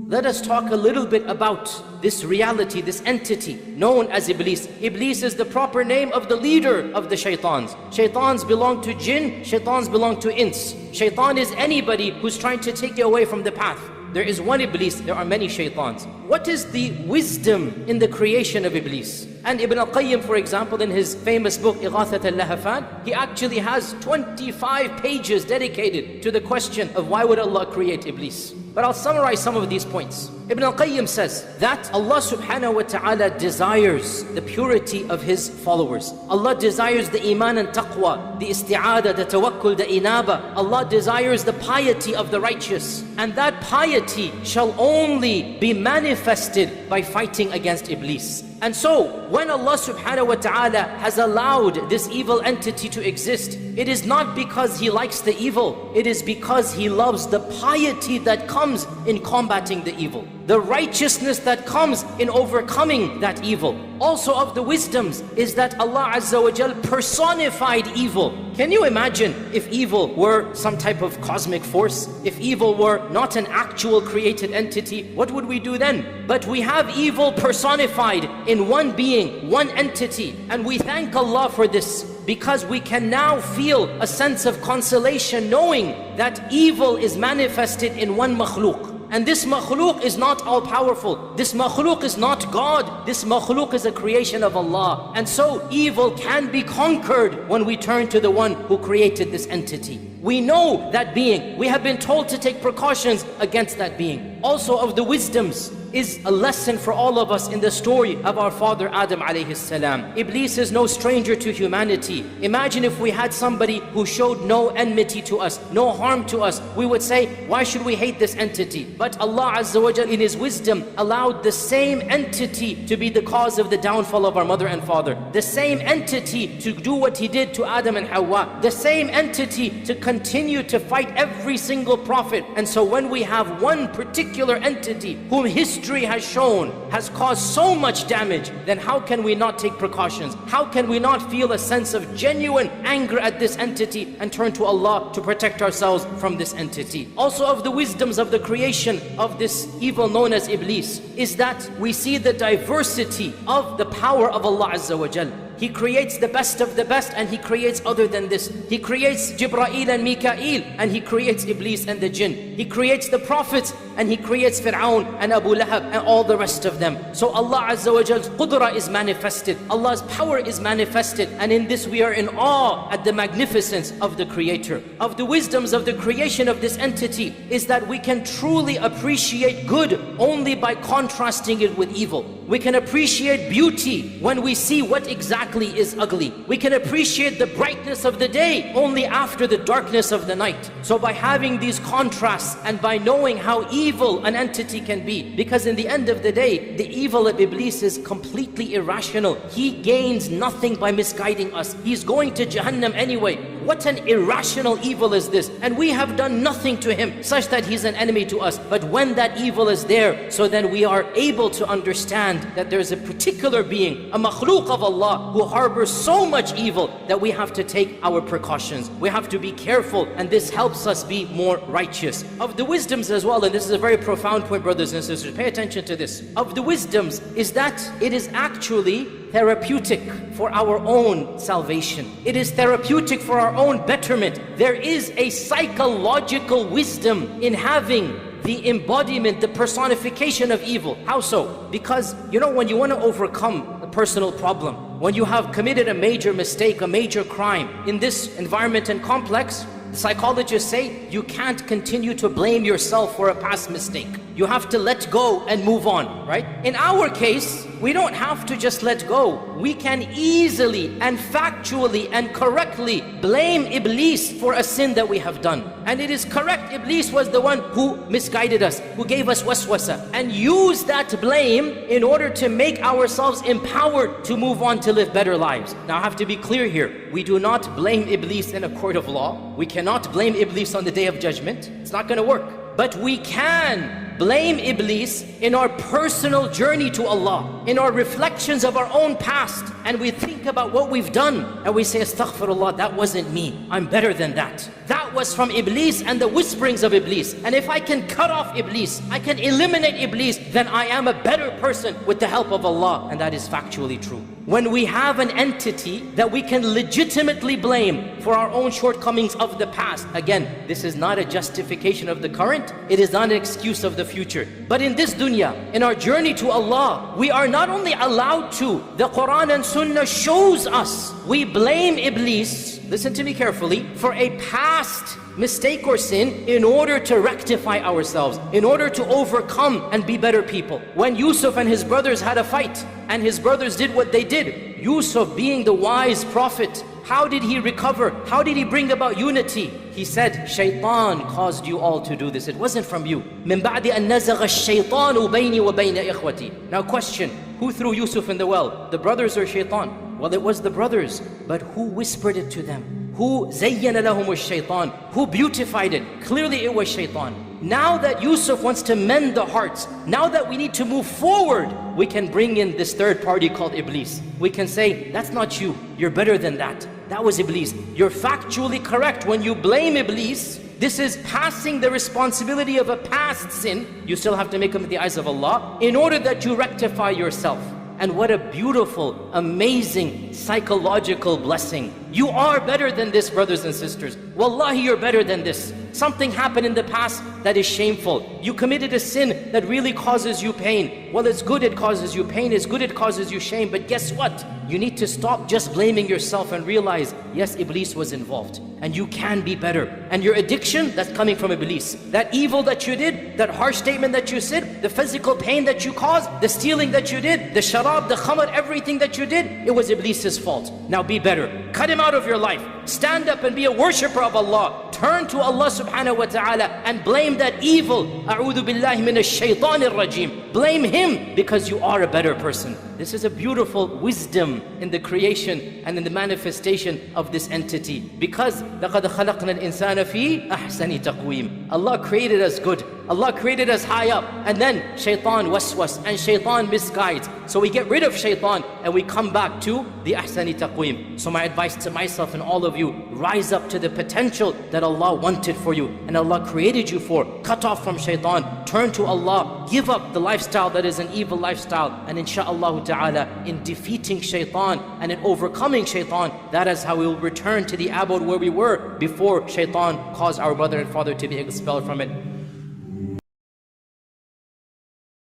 Let us talk a little bit about this reality, this entity known as Iblis. Iblis is the proper name of the leader of the shaitans. Shaitans belong to jinn, shaitans belong to ins. Shaitan is anybody who's trying to take you away from the path. There is one Iblis, there are many shaitans. What is the wisdom in the creation of Iblis? And Ibn al-Qayyim, for example, in his famous book, Ighathat al-Lahafan, he actually has 25 pages dedicated to the question of why would Allah create Iblis. But I'll summarize some of these points. Ibn al-Qayyim says that Allah subhanahu wa ta'ala desires the purity of His followers. Allah desires the iman and taqwa, the isti'adah, the tawakkul, the inaba. Allah desires the piety of the righteous. And that piety shall only be manifested by fighting against Iblis. And so, when Allah subhanahu wa ta'ala has allowed this evil entity to exist, it is not because He likes the evil, it is because He loves the piety that comes in combating the evil, the righteousness that comes in overcoming that evil. Also of the wisdoms is that Allah Azza wa Jal personified evil. Can you imagine if evil were some type of cosmic force? If evil were not an actual created entity, what would we do then? But we have evil personified in one being, one entity, and we thank Allah for this, because we can now feel a sense of consolation knowing that evil is manifested in one makhluk. And this makhluk is not all-powerful. This makhluk is not God. This makhluk is a creation of Allah. And so evil can be conquered when we turn to the one who created this entity. We know that being. We have been told to take precautions against that being. Also of the wisdoms is a lesson for all of us in the story of our father Adam alayhi salam. Iblis is no stranger to humanity. Imagine if we had somebody who showed no enmity to us, no harm to us. We would say, why should we hate this entity? But Allah Azza wa Jal in His wisdom allowed the same entity to be the cause of the downfall of our mother and father. The same entity to do what He did to Adam and Hawa. The same entity to continue to fight every single prophet. And so when we have one particular entity whom history has shown has caused so much damage, then how can we not take precautions? How can we not feel a sense of genuine anger at this entity and turn to Allah to protect ourselves from this entity? Also of the wisdoms of the creation of this evil known as Iblis is that we see the diversity of the power of Allah Azza wa Jal. He creates the best of the best and He creates other than this. He creates Jibreel and Mikael and He creates Iblis and the jinn. He creates the prophets and He creates Fir'aun and Abu Lahab and all the rest of them. So Allah Azza wa Jal's qudra is manifested. Allah's power is manifested, and in this we are in awe at the magnificence of the Creator. Of the wisdoms of the creation of this entity is that we can truly appreciate good only by contrasting it with evil. We can appreciate beauty when we see what exactly is ugly. We can appreciate the brightness of the day only after the darkness of the night. So by having these contrasts and by knowing how evil an entity can be, because in the end of the day, the evil of Iblis is completely irrational. He gains nothing by misguiding us. He's going to Jahannam anyway. What an irrational evil is this? And we have done nothing to him such that he's an enemy to us. But when that evil is there, so then we are able to understand that there's a particular being, a makhluk of Allah, who harbors so much evil that we have to take our precautions. We have to be careful, and this helps us be more righteous. Of the wisdoms as well, and this is a very profound point, brothers and sisters, pay attention to this. Of the wisdoms is that it is actually therapeutic for our own salvation. It is therapeutic for our own betterment. There is a psychological wisdom in having the embodiment, the personification of evil. How so? Because, you know, when you want to overcome a personal problem, when you have committed a major mistake, a major crime, in this environment and complex, psychologists say you can't continue to blame yourself for a past mistake. You have to let go and move on, right? In our case, we don't have to just let go. We can easily and factually and correctly blame Iblis for a sin that we have done. And it is correct, Iblis was the one who misguided us, who gave us waswasa, and use that blame in order to make ourselves empowered to move on to live better lives. Now I have to be clear here. We do not blame Iblis in a court of law. We cannot blame Iblis on the Day of Judgment. It's not going to work. But we can blame Iblis in our personal journey to Allah, in our reflections of our own past, and we think about what we've done, and we say, astaghfirullah, that wasn't me, I'm better than that. That was from Iblis and the whisperings of Iblis. And if I can cut off Iblis, I can eliminate Iblis, then I am a better person with the help of Allah. And that is factually true. When we have an entity that we can legitimately blame for our own shortcomings of the past, again, this is not a justification of the current, it is not an excuse of the future. But in this dunya, in our journey to Allah, we are not only allowed to, the Quran and Sunnah shows us, we blame Iblis, listen to me carefully, for a past mistake or sin in order to rectify ourselves, in order to overcome and be better people. When Yusuf and his brothers had a fight, and his brothers did what they did, Yusuf being the wise prophet, how did he recover? How did he bring about unity? He said, Shaitan caused you all to do this. It wasn't from you. مِن بَعْدِ أَن نَزَغَ الشَّيْطَانُ بَيْنِي وَبَيْنَ إِخْوَتِي. Now question, who threw Yusuf in the well? The brothers or Shaitan? Well, it was the brothers, but who whispered it to them? Who زَيَّنَ لَهُمُ الشَّيْطَانِ? Who beautified it? Clearly it was Shaitan. Now that Yusuf wants to mend the hearts, now that we need to move forward, we can bring in this third party called Iblis. We can say, that's not you, you're better than that. That was Iblis. You're factually correct when you blame Iblis. This is passing the responsibility of a past sin. You still have to make them in the eyes of Allah in order that you rectify yourself. And what a beautiful, amazing, psychological blessing. You are better than this, brothers and sisters. Wallahi, you're better than this. Something happened in the past that is shameful. You committed a sin that really causes you pain. Well, it's good it causes you pain, it's good it causes you shame, but guess what? You need to stop just blaming yourself and realize, yes, Iblis was involved, and you can be better. And your addiction, that's coming from Iblis. That evil that you did, that harsh statement that you said, the physical pain that you caused, the stealing that you did, the sharab, the khamar, everything that you did, it was Iblis's fault. Now be better. Cut him out of your life. Stand up and be a worshipper of Allah. Turn to Allah subhanahu wa ta'ala and blame that evil. A'udhu billahi minash shaitanir rajim. Blame him because you are a better person. This is a beautiful wisdom in the creation and in the manifestation of this entity. Because لَقَدْ خَلَقْنَا الْإِنسَانَ فِي أَحْسَنِ تَقْوِيمٍ. Allah created us good. Allah created us high up, and then shaitan waswas, and shaitan misguides. So we get rid of shaitan and we come back to the ahsani taqweem. So my advice to myself and all of you, rise up to the potential that Allah wanted for you and Allah created you for. Cut off from shaitan, turn to Allah, give up the lifestyle that is an evil lifestyle, and insha'Allah ta'ala, in defeating shaitan and in overcoming shaitan, that is how we will return to the abode where we were before shaitan caused our mother and father to be expelled from it.